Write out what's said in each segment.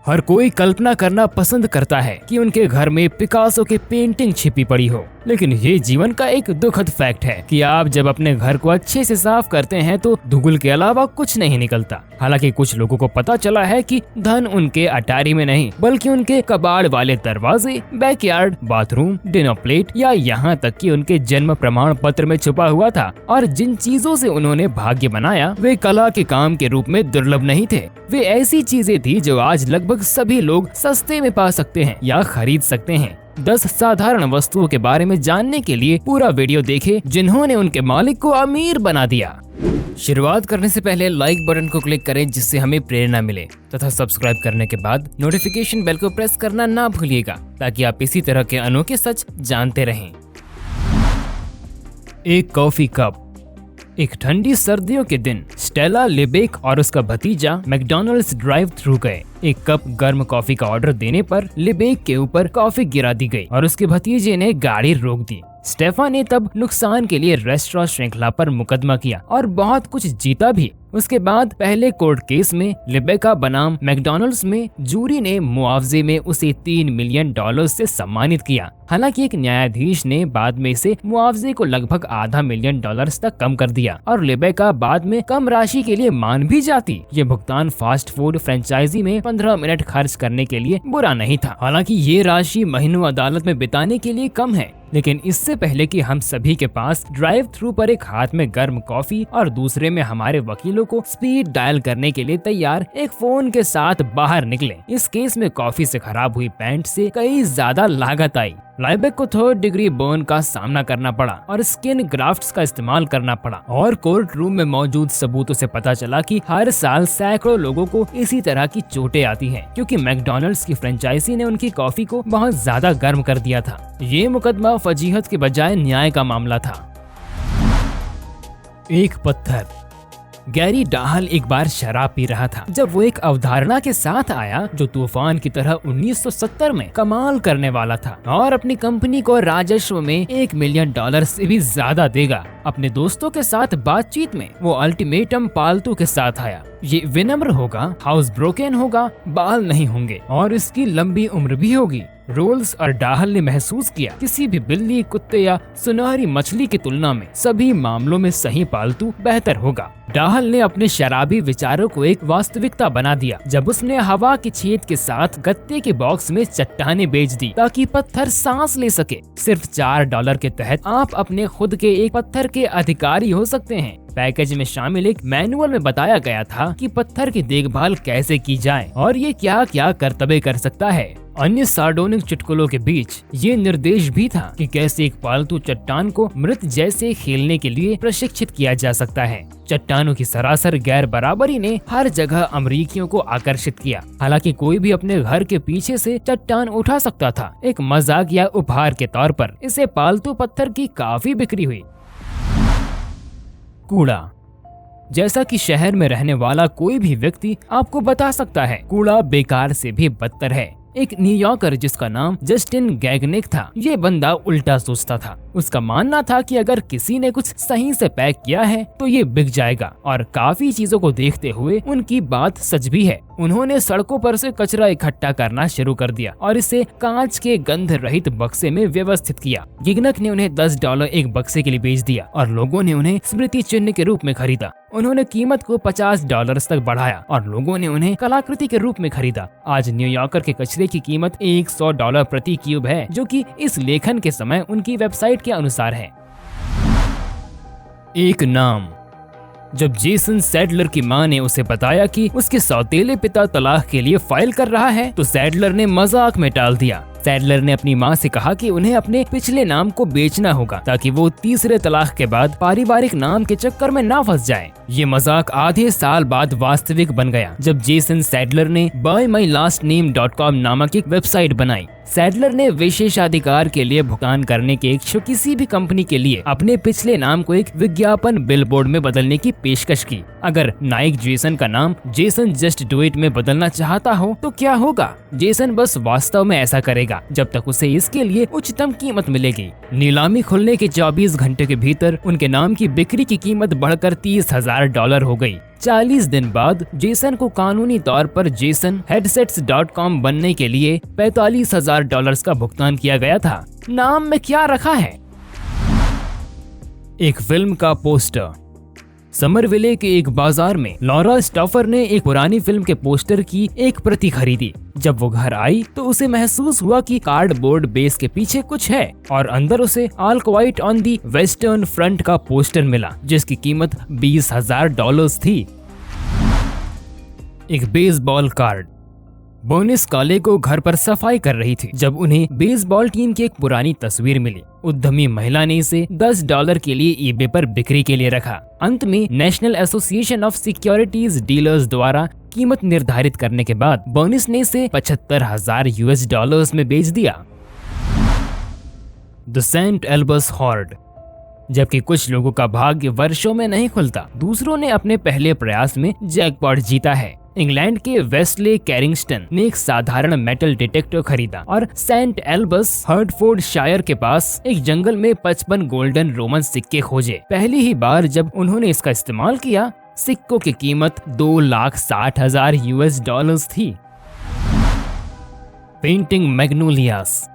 हर कोई कल्पना करना पसंद करता है कि उनके घर में पिकासो की पेंटिंग छिपी पड़ी हो, लेकिन ये जीवन का एक दुखद फैक्ट है कि आप जब अपने घर को अच्छे से साफ करते हैं तो धूल के अलावा कुछ नहीं निकलता। हालांकि कुछ लोगों को पता चला है कि धन उनके अटारी में नहीं बल्कि उनके कबाड़ वाले दरवाजे, बैकयार्ड, बाथरूम, डिनर प्लेट या यहाँ तक कि उनके जन्म प्रमाण पत्र में छुपा हुआ था। और जिन चीजों से उन्होंने भाग्य बनाया वे कला के काम के रूप में दुर्लभ नहीं थे। वे ऐसी चीजें थी जो आज लगभग सभी लोग सस्ते में पा सकते हैं या खरीद सकते हैं। 10 साधारण वस्तुओं के बारे में जानने के लिए पूरा वीडियो देखें जिन्होंने उनके मालिक को अमीर बना दिया। शुरुआत करने से पहले लाइक बटन को क्लिक करें जिससे हमें प्रेरणा मिले तथा सब्सक्राइब करने के बाद नोटिफिकेशन बेल को प्रेस करना ना भूलिएगा ताकि आप इसी तरह के अनोखे सच जानते रहें। एक कॉफी कप। एक ठंडी सर्दियों के दिन स्टेला लिबेक और उसका भतीजा मैकडॉनल्ड्स ड्राइव थ्रू गए। एक कप गर्म कॉफी का ऑर्डर देने पर लिबेक के ऊपर कॉफी गिरा दी गई और उसके भतीजे ने गाड़ी रोक दी। स्टेफा ने तब नुकसान के लिए रेस्टोरेंट श्रृंखला पर मुकदमा किया और बहुत कुछ जीता भी। उसके बाद पहले कोर्ट केस में लिबेका बनाम मैकडॉनल्ड्स में जूरी ने मुआवजे में उसे $3 मिलियन से सम्मानित किया। हालांकि एक न्यायाधीश ने बाद में इसे मुआवजे को लगभग $0.5 मिलियन तक कम कर दिया और लिबेका बाद में कम राशि के लिए मान भी जाती। ये भुगतान फास्ट फूड फ्रेंचाइजी में 15 मिनट खर्च करने के लिए बुरा नहीं था। हालांकि ये राशि महीनों अदालत में बिताने के लिए कम है, लेकिन इससे पहले कि हम सभी के पास ड्राइव थ्रू पर एक हाथ में गर्म कॉफी और दूसरे में हमारे वकीलों को स्पीड डायल करने के लिए तैयार एक फोन के साथ बाहर निकले। इस केस में कॉफी से खराब हुई पैंट से कई ज्यादा लागत आई। लाइबेक को 3rd डिग्री बर्न का सामना करना पड़ा और स्किन ग्राफ्ट्स का इस्तेमाल करना पड़ा और कोर्ट रूम में मौजूद सबूतों से पता चला कि हर साल सैकड़ों लोगों को इसी तरह की चोटें आती हैं क्योंकि मैकडॉनल्ड्स की फ्रेंचाइजी ने उनकी कॉफी को बहुत ज्यादा गर्म कर दिया था। ये मुकदमा फजीहत के बजाय न्याय का मामला था। एक पत्थर। गैरी डाहल एक बार शराब पी रहा था जब वो एक अवधारणा के साथ आया जो तूफान की तरह 1970 में कमाल करने वाला था और अपनी कंपनी को राजस्व में $1 मिलियन से भी ज्यादा देगा। अपने दोस्तों के साथ बातचीत में वो अल्टीमेटम पालतू के साथ आया। ये विनम्र होगा, हाउस ब्रोकन होगा, बाल नहीं होंगे और इसकी लंबी उम्र भी होगी। रोल्स और डाहल ने महसूस किया किसी भी बिल्ली, कुत्ते या सुनहरी मछली की तुलना में सभी मामलों में सही पालतू बेहतर होगा। डाहल ने अपने शराबी विचारों को एक वास्तविकता बना दिया जब उसने हवा के छेद के साथ गत्ते के बॉक्स में चट्टानें बेच दी ताकि पत्थर सांस ले सके। सिर्फ $4 के तहत आप अपने खुद के एक पत्थर के अधिकारी हो सकते हैं। पैकेज में शामिल एक मैनुअल में बताया गया था कि पत्थर की देखभाल कैसे की जाए और ये क्या क्या कर्तव्य कर सकता है। अन्य सार्डोनिक चुटकुलों के बीच ये निर्देश भी था कि कैसे एक पालतू चट्टान को मृत जैसे खेलने के लिए प्रशिक्षित किया जा सकता है। चट्टानों की सरासर गैर बराबरी ने हर जगह अमरीकियों को आकर्षित किया। हालांकि कोई भी अपने घर के पीछे से चट्टान उठा सकता था। एक मजाक या उपहार के तौर पर इसे पालतू पत्थर की काफी बिक्री हुई। कूड़ा। जैसा कि शहर में रहने वाला कोई भी व्यक्ति आपको बता सकता है, कूड़ा बेकार से भी बदतर है। एक न्यूयॉर्कर जिसका नाम जस्टिन गैगनिक था, ये बंदा उल्टा सोचता था। उसका मानना था कि अगर किसी ने कुछ सही से पैक किया है तो ये बिक जाएगा और काफी चीजों को देखते हुए उनकी बात सच भी है। उन्होंने सड़कों पर से कचरा इकट्ठा करना शुरू कर दिया और इसे कांच के गंध रहित बक्से में व्यवस्थित किया। गिगनक ने उन्हें $10 एक बक्से के लिए बेच दिया और लोगों ने उन्हें स्मृति चिन्ह के रूप में खरीदा। उन्होंने कीमत को $50 तक बढ़ाया और लोगों ने उन्हें कलाकृति के रूप में खरीदा। आज न्यूयॉर्कर के कचरे की कीमत $100 प्रति क्यूब है, जो कि इस लेखन के समय उनकी वेबसाइट के अनुसार है। एक नाम। जब जेसन सैडलर की मां ने उसे बताया कि उसके सौतेले पिता तलाक के लिए फाइल कर रहा है तो सैडलर ने मजाक में टाल दिया। सैडलर ने अपनी मां से कहा कि उन्हें अपने पिछले नाम को बेचना होगा ताकि वो तीसरे तलाक के बाद पारिवारिक नाम के चक्कर में ना फंस जाए। ये मजाक आधे साल बाद वास्तविक बन गया जब जेसन सैडलर ने buymylastname.com नामक एक वेबसाइट बनाई। सैडलर ने विशेषाधिकार के लिए भुगतान करने के इच्छुक किसी भी कंपनी के लिए अपने पिछले नाम को एक विज्ञापन बिलबोर्ड में बदलने की पेशकश की। अगर नाइक जेसन का नाम जेसन जस्ट डू इट में बदलना चाहता हो तो क्या होगा? जेसन बस वास्तव में ऐसा करेगा जब तक उसे इसके लिए उच्चतम कीमत मिलेगी। नीलामी खुलने के 24 घंटे के भीतर उनके नाम की बिक्री की कीमत बढ़कर $30,000 हो गई। 40 दिन बाद जेसन को कानूनी तौर पर जेसन headsets.com बनने के लिए $45,000 का भुगतान किया गया था। नाम में क्या रखा है? एक फिल्म का पोस्टर। समरविले के एक बाजार में लॉरा स्टॉफर ने एक पुरानी फिल्म के पोस्टर की एक प्रति खरीदी। जब वो घर आई तो उसे महसूस हुआ कि कार्डबोर्ड बेस के पीछे कुछ है और अंदर उसे all quite on the western front का पोस्टर मिला, जिसकी कीमत $20,000 थी। एक बेसबॉल कार्ड। बोनिस काले को घर पर सफाई कर रही थी जब उन्हें बेसबॉल टीम की एक पुरानी तस्वीर मिली। उद्यमी महिला ने इसे $10 के लिए ईबे पर बिक्री के लिए रखा। अंत में national association of securities dealers द्वारा कीमत निर्धारित करने के बाद बोनिस ने इसे $75,000 में बेच दिया। The Saint Albans hoard. जबकि कुछ लोगों का भाग्य वर्षों में नहीं खुलता, दूसरों ने अपने पहले प्रयास में जैकपॉट जीता है। इंग्लैंड के वेस्ले कैरिंगस्टन ने एक साधारण मेटल डिटेक्टर खरीदा और सेंट एल्बस हर्टफोर्डशायर के पास एक जंगल में 55 गोल्डन रोमन सिक्के खोजे। पहली ही बार जब उन्होंने इसका इस्तेमाल किया, सिक्कों की कीमत $2,60,000 थी। Painting magnolias.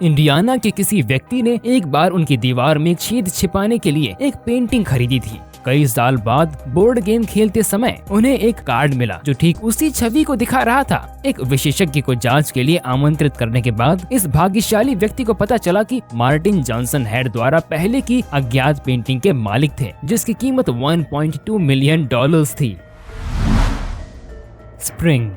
इंडियाना के किसी व्यक्ति ने एक बार उनकी दीवार में छेद छिपाने के लिए एक पेंटिंग खरीदी थी। कई साल बाद बोर्ड गेम खेलते समय उन्हें एक कार्ड मिला जो ठीक उसी छवि को दिखा रहा था। एक विशेषज्ञ को जांच के लिए आमंत्रित करने के बाद इस भाग्यशाली व्यक्ति को पता चला कि मार्टिन जॉनसन हेड द्वारा पहले की अज्ञात पेंटिंग के मालिक थे, जिसकी कीमत $1.2 मिलियन थी। स्प्रिंग।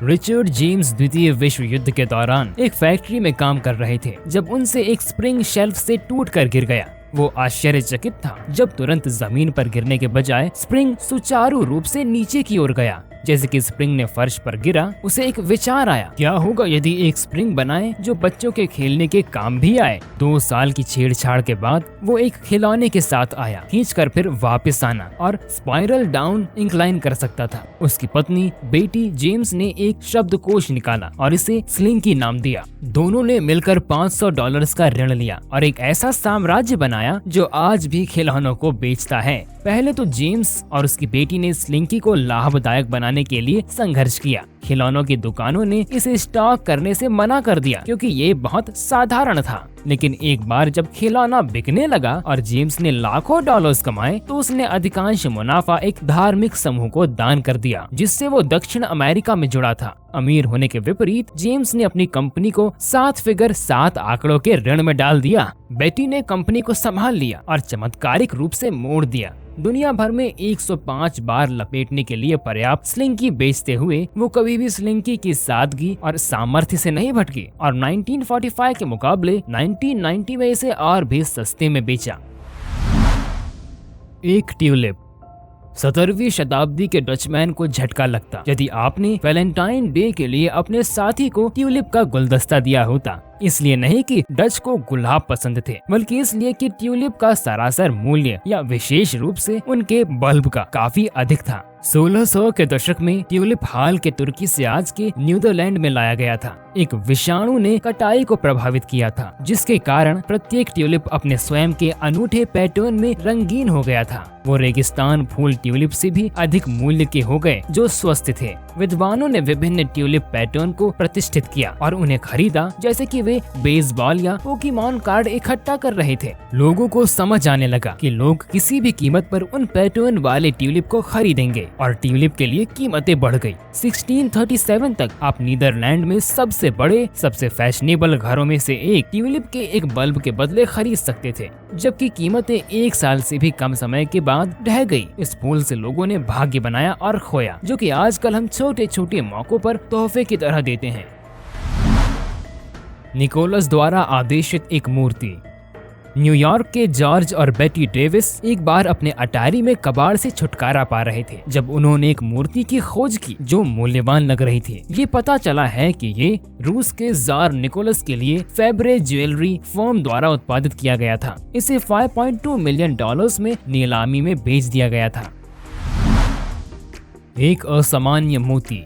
रिचर्ड जेम्स द्वितीय विश्व युद्ध के दौरान एक फैक्ट्री में काम कर रहे थे जब उनसे एक स्प्रिंग शेल्फ से टूटकर गिर गया। वो आश्चर्यचकित था जब तुरंत जमीन पर गिरने के बजाय स्प्रिंग सुचारू रूप से नीचे की ओर गया। जैसे कि स्प्रिंग ने फर्श पर गिरा, उसे एक विचार आया, क्या होगा यदि एक स्प्रिंग बनाए जो बच्चों के खेलने के काम भी आए। 2 साल की छेड़छाड़ के बाद वो एक खिलौने के साथ आया, खींचकर फिर वापस आना और स्पाइरल डाउन इंक्लाइन कर सकता था। उसकी पत्नी बेटी जेम्स ने एक शब्दकोश निकाला और इसे स्लिंकी नाम दिया। दोनों ने मिलकर $500 का ऋण लिया और एक ऐसा साम्राज्य बनाया जो आज भी खिलौनों को बेचता है। पहले तो जेम्स और उसकी बेटी ने स्लिंकी को लाभदायक बनाने के लिए संघर्ष किया। खिलौनों की दुकानों ने इसे स्टॉक करने से मना कर दिया क्योंकि ये बहुत साधारण था। लेकिन एक बार जब खिलौना बिकने लगा और जेम्स ने लाखों डॉलर्स कमाए तो उसने अधिकांश मुनाफा एक धार्मिक समूह को दान कर दिया, जिससे वो दक्षिण अमेरिका में जुड़ा था। अमीर होने के विपरीत जेम्स ने अपनी कंपनी को 7 आंकड़ों के ऋण में डाल दिया। बेटी ने कंपनी को संभाल लिया और चमत्कारिक रूप से मोड़ दिया। दुनिया भर में 105 बार लपेटने के लिए पर्याप्त स्लिंकी बेचते हुए वो कभी भी स्लिंकी की सादगी और सामर्थ्य से नहीं भटकी और 1945 के मुकाबले 1990 में इसे और भी सस्ते में बेचा। एक ट्यूलिप। 17वीं शताब्दी के डचमैन को झटका लगता यदि आपने वैलेंटाइन डे के लिए अपने साथी को ट्यूलिप का गुलदस्ता दिया होता। इसलिए नहीं कि डच को गुलाब पसंद थे, बल्कि इसलिए कि ट्यूलिप का सरासर मूल्य या विशेष रूप से उनके बल्ब का काफी अधिक था। 1600 के दशक में ट्यूलिप हाल के तुर्की से आज के नीदरलैंड में लाया गया था। एक विषाणु ने कटाई को प्रभावित किया था, जिसके कारण प्रत्येक ट्यूलिप अपने स्वयं के अनूठे पैटर्न में रंगीन हो गया था। वो रेगिस्तान फूल ट्यूलिप से भी अधिक मूल्य के हो गए जो स्वस्थ थे। विद्वानों ने विभिन्न ट्यूलिप पैटर्न को प्रतिष्ठित किया और उन्हें खरीदा जैसे कि वे बेसबॉल या पोकेमॉन कार्ड इकट्ठा कर रहे थे। लोगों को समझ आने लगा कि लोग किसी भी कीमत पर उन पैटर्न वाले ट्यूलिप को खरीदेंगे और ट्यूलिप के लिए कीमतें बढ़ गई। 1637 तक आप नीदरलैंड में सबसे बड़े, सबसे फैशनेबल घरों में से एक ट्यूलिप के एक बल्ब के बदले खरीद सकते थे, जबकि कीमतें 1 साल से भी कम समय के बाद ढह गई। इस फूल से लोगों ने भाग्य बनाया और खोया, जो कि आजकल हम छोटे छोटे मौकों पर तोहफे की तरह देते हैं। निकोलस द्वारा आदेशित एक मूर्ति। न्यूयॉर्क के जॉर्ज और बेटी डेविस एक बार अपने अटारी में कबाड़ से छुटकारा पा रहे थे जब उन्होंने एक मूर्ति की खोज की जो मूल्यवान लग रही थी। ये पता चला है कि ये रूस के जार निकोलस के लिए फेब्रे ज्वेलरी फर्म द्वारा उत्पादित किया गया था। इसे $5.2 मिलियन में नीलामी में बेच दिया गया था। एक असामान्य मोती।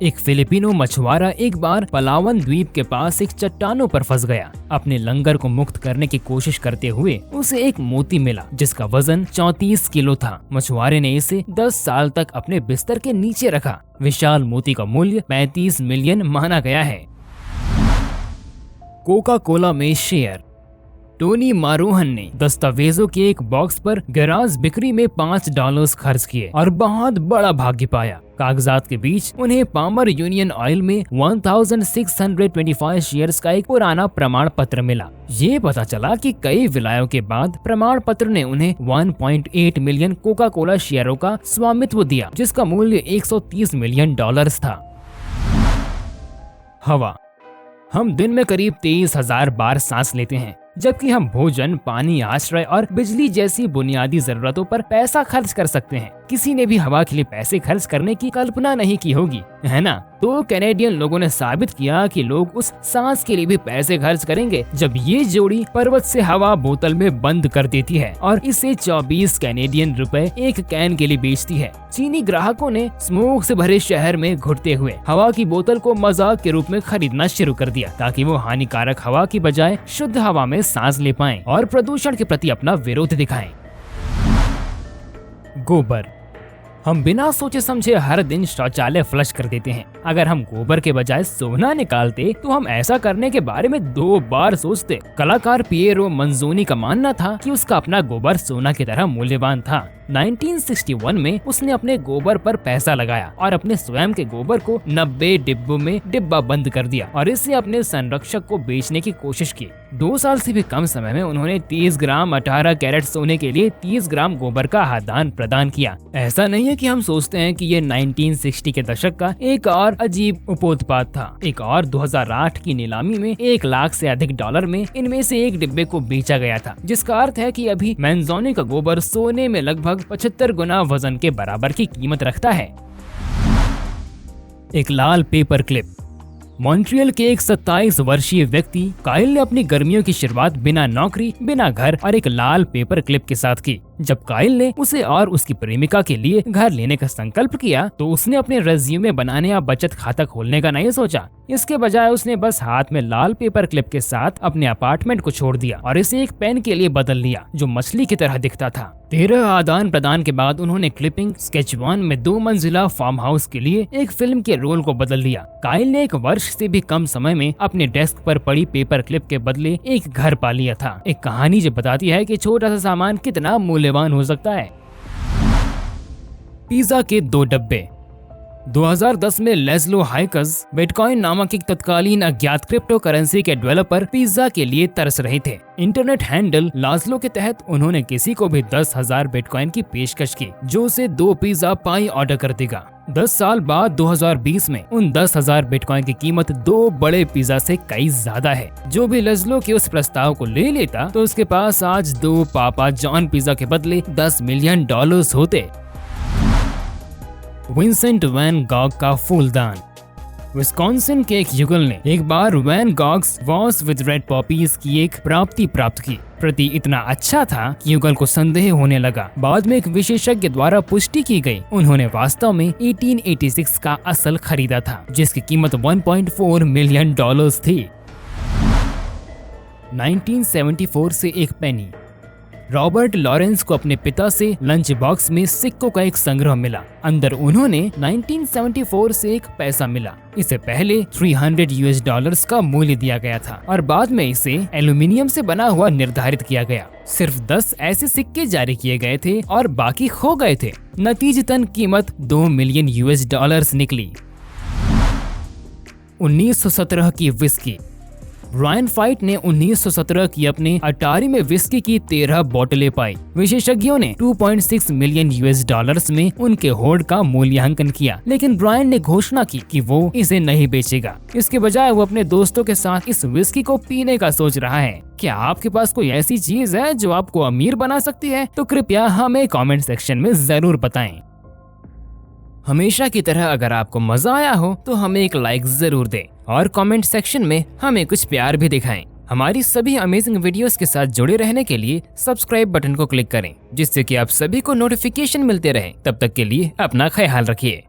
एक फिलिपिनो मछुआरा एक बार पलावन द्वीप के पास एक चट्टानों पर फंस गया। अपने लंगर को मुक्त करने की कोशिश करते हुए उसे एक मोती मिला जिसका वजन 34 किलो था। मछुआरे ने इसे 10 साल तक अपने बिस्तर के नीचे रखा। विशाल मोती का मूल्य 35 मिलियन माना गया है। कोका कोला में शेयर। टोनी मारोहन ने दस्तावेजों के एक बॉक्स पर गैराज बिक्री में $5 खर्च किए और बहुत बड़ा भाग्य पाया। कागजात के बीच उन्हें पामर यूनियन ऑयल में 1625 शेयर्स का एक पुराना प्रमाण पत्र मिला। ये पता चला कि कई विलायों के बाद प्रमाण पत्र ने उन्हें 1.8 मिलियन कोका कोला शेयरों का स्वामित्व दिया, जिसका मूल्य $130 मिलियन था। हवा। हम दिन में करीब 23,000 बार सांस लेते हैं, जबकि हम भोजन, पानी, आश्रय और बिजली जैसी बुनियादी जरूरतों पर पैसा खर्च कर सकते हैं। किसी ने भी हवा के लिए पैसे खर्च करने की कल्पना नहीं की होगी, है ना? तो कैनेडियन लोगों ने साबित किया कि लोग उस सांस के लिए भी पैसे खर्च करेंगे जब ये जोड़ी पर्वत से हवा बोतल में बंद कर देती है और इसे 24 कैनेडियन रुपए एक कैन के लिए बेचती है। चीनी ग्राहकों ने स्मोक से भरे शहर में घुटते हुए हवा की बोतल को मजाक के रूप में खरीदना शुरू कर दिया ताकि वो हानिकारक हवा की बजाय शुद्ध हवा में सांस ले पाएं और प्रदूषण के प्रति अपना विरोध दिखाएं। गोबर। हम बिना सोचे समझे हर दिन शौचालय फ्लश कर देते हैं। अगर हम गोबर के बजाय सोना निकालते तो हम ऐसा करने के बारे में 2 बार सोचते। कलाकार पिएरो मंजोनी का मानना था कि उसका अपना गोबर सोना की तरह मूल्यवान था। 1961 में उसने अपने गोबर पर पैसा लगाया और अपने स्वयं के गोबर को 90 डिब्बों में डिब्बा बंद कर दिया और इसे अपने संरक्षक को बेचने की कोशिश की। 2 साल से भी कम समय में उन्होंने 30 ग्राम 18 कैरेट सोने के लिए 30 ग्राम गोबर का आदान प्रदान किया। ऐसा नहीं है कि हम सोचते हैं कि ये 1960 के दशक का एक और अजीब उपोत्पाद था। एक और 2008 की नीलामी में 1 लाख से अधिक डॉलर में इनमें से एक डिब्बे को बेचा गया था, जिसका अर्थ है कि अभी मंजोनी का गोबर सोने में लगभग 75 गुना वजन के बराबर की कीमत रखता है। एक लाल पेपर क्लिप। मॉन्ट्रियल के एक 27 वर्षीय व्यक्ति काइल ने अपनी गर्मियों की शुरुआत बिना नौकरी, बिना घर और एक लाल पेपर क्लिप के साथ की। जब काइल ने उसे और उसकी प्रेमिका के लिए घर लेने का संकल्प किया तो उसने अपने रेज्यूमे बनाने या बचत खाता खोलने का नहीं सोचा। इसके बजाय उसने बस हाथ में लाल पेपर क्लिप के साथ अपने अपार्टमेंट को छोड़ दिया और इसे एक पेन के लिए बदल लिया जो मछली की तरह दिखता था। 13 आदान प्रदान के बाद उन्होंने क्लिपिंग स्केचवन में 2 मंजिला फार्म हाउस के लिए एक फिल्म के रोल को बदल लिया। काइल ने 1 वर्ष से भी कम समय में अपने डेस्क पर पड़ी पेपर क्लिप के बदले एक घर पा लिया था। एक कहानी जो बताती है कि छोटा सा सामान कितना मूल्यवान हो सकता है। पिज्जा के 2 डब्बे। 2010 में लेस्लो हाइकस बिटकॉइन नामक एक तत्कालीन अज्ञात क्रिप्टो करेंसी के डेवलपर पिज्जा के लिए तरस रहे थे। इंटरनेट हैंडल लास्लो के तहत उन्होंने किसी को भी 10,000 बिटकॉइन की पेशकश की जो उसे 2 पिज्जा पाई ऑर्डर कर देगा। 10 साल बाद 2020 में उन 10,000 बिटकॉइन की कीमत 2 बड़े पिज्जा से कई ज्यादा है। जो भी लेस्लो के उस प्रस्ताव को ले लेता तो उसके पास आज 2 पापा जॉन पिज्जा के बदले $10 मिलियन होते। विंसेंट वैन गॉग का फूलदान। विस्कॉन्सिन के एक युगल ने एक बार Van Gogh's vase with red poppies की एक प्राप्ति प्राप्त की। प्रति इतना अच्छा था कि युगल को संदेह होने लगा। बाद में एक विशेषज्ञ द्वारा पुष्टि की गई। उन्होंने वास्तव में 1886 का असल खरीदा था जिसकी कीमत $1.4 मिलियन थी। 1974 से एक पेनी। रॉबर्ट लॉरेंस को अपने पिता से लंच बॉक्स में सिक्कों का एक संग्रह मिला। अंदर उन्होंने 1974 से एक पैसा मिला। इसे पहले $300 का मूल्य दिया गया था और बाद में इसे एल्यूमिनियम से बना हुआ निर्धारित किया गया। सिर्फ 10 ऐसे सिक्के जारी किए गए थे और बाकी खो गए थे। नतीजतन कीमत $2 मिलियन निकली। 1917 की विस्की। ब्रायन फाइट ने 1917 की अपने अटारी में विस्की की 13 बोतलें पाई। विशेषज्ञों ने $2.6 मिलियन में उनके होड़ का मूल्यांकन किया, लेकिन ब्रायन ने घोषणा की कि वो इसे नहीं बेचेगा। इसके बजाय वो अपने दोस्तों के साथ इस विस्की को पीने का सोच रहा है। क्या आपके पास कोई ऐसी चीज है जो आपको अमीर बना सकती है? तो कृपया हमें कमेंट सेक्शन में जरूर बताएं। हमेशा की तरह अगर आपको मजा आया हो तो हमें एक लाइक जरूर दें और कमेंट सेक्शन में हमें कुछ प्यार भी दिखाएं। हमारी सभी अमेजिंग वीडियोस के साथ जुड़े रहने के लिए सब्सक्राइब बटन को क्लिक करें जिससे कि आप सभी को नोटिफिकेशन मिलते रहे। तब तक के लिए अपना ख्याल रखिए।